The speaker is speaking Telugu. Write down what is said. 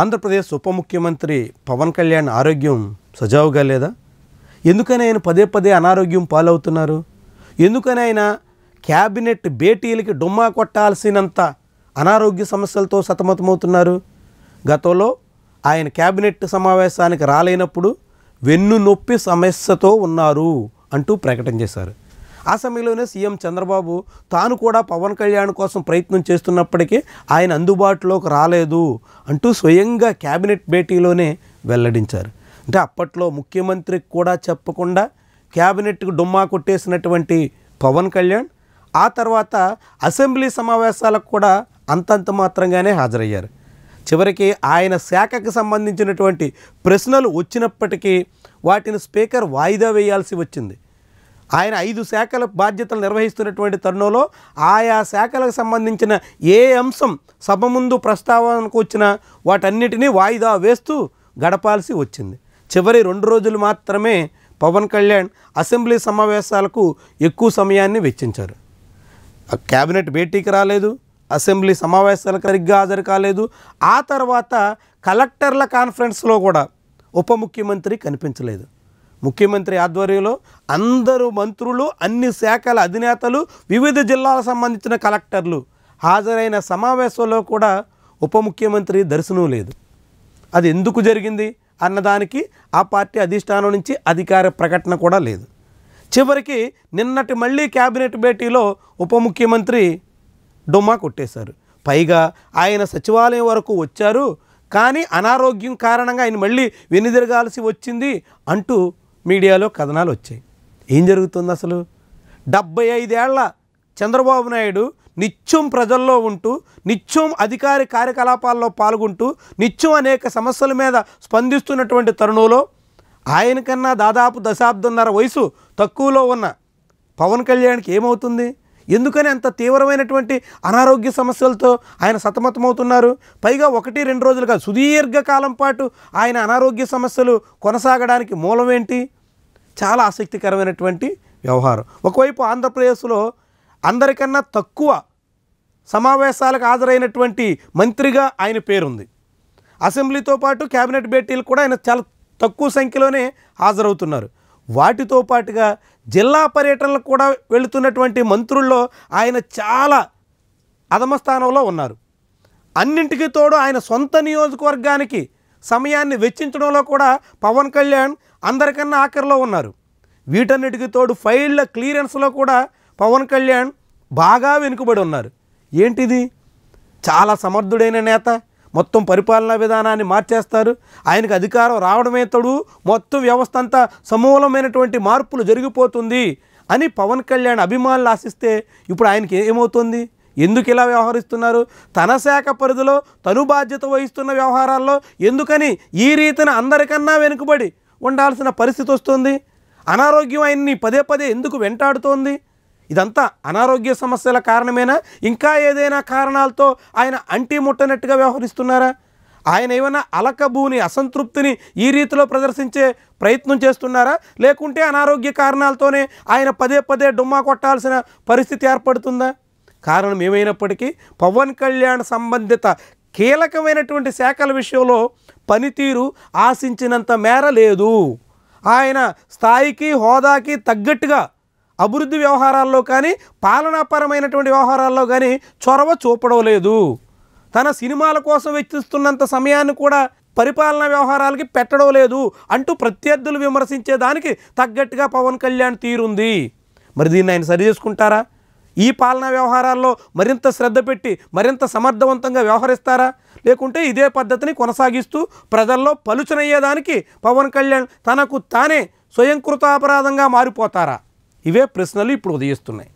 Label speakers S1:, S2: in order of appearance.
S1: ఆంధ్రప్రదేశ్ ఉప ముఖ్యమంత్రి పవన్ కళ్యాణ్ ఆరోగ్యం సజావుగా లేదా? ఎందుకని ఆయన పదే పదే అనారోగ్యం పాలవుతున్నారు? ఎందుకని ఆయన క్యాబినెట్ భేటీలకి డుమ్మా కొట్టాల్సినంత అనారోగ్య సమస్యలతో సతమతమవుతున్నారు? గతంలో ఆయన క్యాబినెట్ సమావేశానికి రాలేనప్పుడు వెన్ను నొప్పి సమస్యతో ఉన్నారు అంటూ ప్రకటన చేశారు. ఆ సమయంలోనే సీఎం చంద్రబాబు తాను కూడా పవన్ కళ్యాణ్ కోసం ప్రయత్నం చేస్తున్నప్పటికీ ఆయన అందుబాటులోకి రాలేదు అంటూ స్వయంగా క్యాబినెట్ భేటీలోనే వెల్లడించారు. అంటే అప్పట్లో ముఖ్యమంత్రికి కూడా చెప్పకుండా క్యాబినెట్కు డుమ్మా కొట్టేసినటువంటి పవన్ కళ్యాణ్ ఆ తర్వాత అసెంబ్లీ సమావేశాలకు కూడా అంతంత మాత్రంగానే హాజరయ్యారు. చివరికి ఆయన శాఖకు సంబంధించినటువంటి ప్రశ్నలు వచ్చినప్పటికీ వాటిని స్పీకర్ వాయిదా వేయాల్సి వచ్చింది. ఆయన 5 శాఖల బాధ్యతలు నిర్వహిస్తున్నటువంటి తరుణంలో ఆయా శాఖలకు సంబంధించిన ఏ అంశం సభ ముందు ప్రస్తావనకు వచ్చినా వాటన్నిటినీ వాయిదా వేస్తూ గడపాల్సి వచ్చింది. చివరి 2 రోజులు మాత్రమే పవన్ కళ్యాణ్ అసెంబ్లీ సమావేశాలకు ఎక్కువ సమయాన్ని వెచ్చించారు. క్యాబినెట్ భేటీకి రాలేదు, అసెంబ్లీ సమావేశాలకు సరిగ్గా హాజరు కాలేదు. ఆ తర్వాత కలెక్టర్ల కాన్ఫరెన్స్లో కూడా ఉప ముఖ్యమంత్రి కనిపించలేదు. ముఖ్యమంత్రి ఆధ్వర్యంలో అందరూ మంత్రులు, అన్ని శాఖల అధినేతలు, వివిధ జిల్లాలకు సంబంధించిన కలెక్టర్లు హాజరైన సమావేశంలో కూడా ఉప ముఖ్యమంత్రి దర్శనం లేదు. అది ఎందుకు జరిగింది అన్నదానికి ఆ పార్టీ అధిష్టానం నుంచి అధికార ప్రకటన కూడా లేదు. చివరికి నిన్నటి మళ్ళీ క్యాబినెట్ భేటీలో ఉప ముఖ్యమంత్రి డుమ్మా కొట్టేశారు. పైగా ఆయన సచివాలయం వరకు వచ్చారు, కానీ అనారోగ్యం కారణంగా ఆయన మళ్ళీ వెనుదిరగాల్సి వచ్చింది అంటూ మీడియాలో కథనాలు వచ్చాయి. ఏం జరుగుతుంది అసలు? 75 ఏళ్ల చంద్రబాబు నాయుడు నిత్యం ప్రజల్లో ఉంటూ, నిత్యం అధికార కార్యకలాపాల్లో పాల్గొంటూ, నిత్యం అనేక సమస్యల మీద స్పందిస్తున్నటువంటి తరుణంలో ఆయనకన్నా దాదాపు దశాబ్దంన్నర వయసు తక్కువలో ఉన్న పవన్ కళ్యాణ్కి ఏమవుతుంది? ఎందుకని అంత తీవ్రమైనటువంటి అనారోగ్య సమస్యలతో ఆయన సతమతమవుతున్నారు? పైగా 1-2 రోజులుగా సుదీర్ఘకాలం పాటు ఆయన అనారోగ్య సమస్యలు కొనసాగడానికి మూలం ఏంటి? చాలా ఆసక్తికరమైనటువంటి వ్యవహారం. ఒకవైపు ఆంధ్రప్రదేశ్లో అందరికన్నా తక్కువ సమావేశాలకు హాజరైనటువంటి మంత్రిగా ఆయన పేరుంది. అసెంబ్లీతో పాటు క్యాబినెట్ భేటీలు కూడా ఆయన చాలా తక్కువ సంఖ్యలోనే హాజరవుతున్నారు. వాటితో పాటుగా జిల్లా పర్యటనలకు కూడా వెళుతున్నటువంటి మంత్రుల్లో ఆయన చాలా అధమ స్థానంలో ఉన్నారు. అన్నింటికీ తోడు ఆయన సొంత నియోజకవర్గానికి సమయాన్ని వెచ్చించడంలో కూడా పవన్ కళ్యాణ్ అందరికన్నా ఆఖరిలో ఉన్నారు. వీటన్నిటికీ తోడు ఫైళ్ళ క్లియరెన్స్లో కూడా పవన్ కళ్యాణ్ బాగా వెనుకబడి ఉన్నారు. ఏంటిది? చాలా సమర్థుడైన నేత, మొత్తం పరిపాలనా విధానాన్ని మార్చేస్తారు. ఆయనకు అధికారం రావడమే తోడు మొత్తం వ్యవస్థ అంతా సమూలమైనటువంటి మార్పులు జరిగిపోతుంది అని పవన్ కళ్యాణ్ అభిమానులు ఆశిస్తే ఇప్పుడు ఆయనకి ఏమవుతుంది? ఎందుకు ఇలా వ్యవహరిస్తున్నారు? తన శాఖ పరిధిలో తను బాధ్యత వహిస్తున్న వ్యవహారాల్లో ఎందుకని ఈ రీతిన అందరికన్నా వెనుకబడి ఉండాల్సిన పరిస్థితి వస్తుంది? అనారోగ్యం ఆయన్ని పదే పదే ఎందుకు వెంటాడుతోంది? ఇదంతా అనారోగ్య సమస్యల కారణమేనా? ఇంకా ఏదైనా కారణాలతో ఆయన అంటి ముట్టనట్టుగా వ్యవహరిస్తున్నారా? ఆయన ఏమైనా అలకబూని అసంతృప్తిని ఈ రీతిలో ప్రదర్శించే ప్రయత్నం చేస్తున్నారా? లేకుంటే అనారోగ్య కారణాలతోనే ఆయన పదే పదే డుమ్మా కొట్టాల్సిన పరిస్థితి ఏర్పడుతుందా? కారణం ఏమైనప్పటికీ పవన్ కళ్యాణ్ సంబంధిత కీలకమైనటువంటి శాఖల విషయంలో పనితీరు ఆశించినంత మేర లేదు. ఆయన స్థాయికి హోదాకి తగ్గట్టుగా అభివృద్ధి వ్యవహారాల్లో కానీ, పాలనాపరమైనటువంటి వ్యవహారాల్లో కానీ చొరవ చూపడం లేదు. తన సినిమాల కోసం వెచ్చిస్తున్నంత సమయాన్ని కూడా పరిపాలనా వ్యవహారాలకి పెట్టడం లేదు అంటూ ప్రత్యర్థులు విమర్శించేదానికి తగ్గట్టుగా పవన్ కళ్యాణ్ తీరుంది. మరి దీన్ని ఆయన సరి చేసుకుంటారా? ఈ పాలనా వ్యవహారాల్లో మరింత శ్రద్ధ పెట్టి మరింత సమర్థవంతంగా వ్యవహరిస్తారా? లేకుంటే ఇదే పద్ధతిని కొనసాగిస్తూ ప్రజల్లో పలుచనయ్యేదానికి పవన్ కళ్యాణ్ తనకు తానే స్వయంకృతాపరాధంగా మారిపోతారా? ఇవే ప్రశ్నలు ఇప్పుడు ఉదయిస్తున్నాయి.